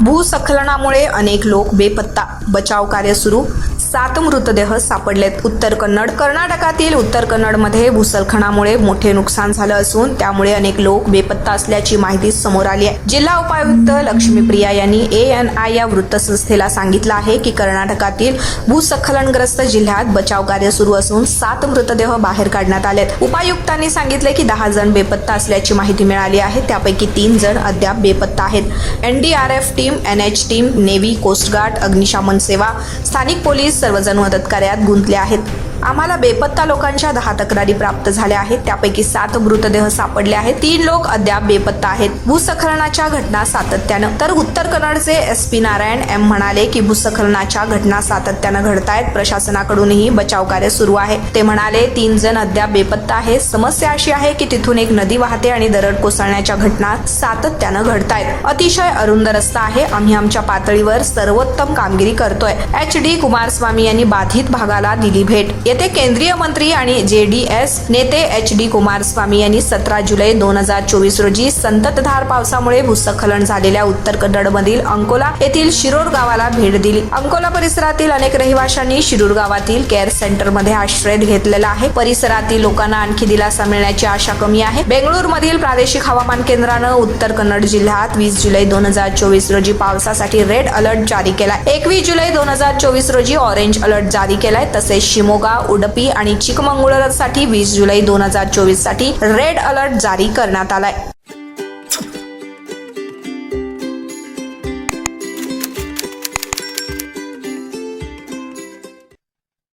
भूस्खलनामुळे अनेक लोक बेपत्ता, बचाव कार्य सुरू, 7 मृतदेह सापडलेत. उत्तर कन्नड. कर्नाटकातील उत्तर कन्नडमध्ये भूस्खलनामुळे मोठे नुकसान झालं असून त्यामुळे अनेक लोक बेपत्ता असल्याची माहिती समोर आली आहे. जिल्हा उपायुक्त लक्ष्मीप्रिया यांनी ANI या वृत्तसंस्थेला सांगितलं आहे की कर्नाटकातील भूस्खलनग्रस्त जिल्ह्यात बचाव कार्य सुरू असून 7 मृतदेह बाहेर काढण्यात आलेत. उपायुक्तांनी सांगितले की 10 जण बेपत्ता असल्याची माहिती मिळाली आहे. त्यापैकी 3 जण अद्याप बेपत्ता आहेत. NDRF team, NH team, navy, coast guard, अग्निशमन सेवा, स्थानिक पोलीस सर्वजण मदत कार्यात गुंतले आहेत. आम्हाला बेपत्ता लोकांच्या 10 तक्रारी प्राप्त झाल्या आहेत. त्यापैकी 7 मृतदेह सापडले आहेत. 3 लोक अद्याप बेपत्ता आहेत. भूस्खलनाच्या घटना सातत्यानं. तर उत्तर कन्नडचे SP नारायण M म्हणाले की भूस्खलनाच्या घटना सातत्यानं घडतायत. प्रशासनाकडूनही बचाव कार्य सुरू आहे. ते म्हणाले 3 जण अद्याप बेपत्ता आहेत. समस्या अशी आहे की तिथून एक नदी वाहते आणि दरड कोसळण्याच्या घटना सातत्यानं घडतायत. अतिशय अरुंद रस्ता आहे. आम्ही आमच्या पातळीवर सर्वोत्तम कामगिरी करतोय. HD कुमारस्वामी यांनी बाधित भागाला दिली भेट. येथे केंद्रीय मंत्री आणि JDS नेते HD कुमारस्वामी यांनी 17 जुलै 2024 रोजी संततधार पावसामुळे भूस्खलन झालेल्या उत्तर कन्नडमधील अंकोला येथील शिरूर गावाला भेट दिली. अंकोला परिसरातील अनेक रहिवाशांनी शिरूर गावातील केअर सेंटरमध्ये आश्रय घेतलेला आहे. परिसरातील लोकांना आणखी दिलासा मिळण्याची आशा कमी आहे. बेंगळूरमधील प्रादेशिक हवामान केंद्रानं उत्तर कन्नड जिल्ह्यात 20 जुलै 2024 रोजी पावसासाठी रेड अलर्ट जारी केलाय. 21 जुलै 2024 रोजी ऑरेंज अलर्ट जारी केलाय. तसेच शिमोगा, उडुपी आणि चिकमंगळूरसाठी 20 जुलै 2024 साठी रेड अलर्ट जारी करण्यात आलाय.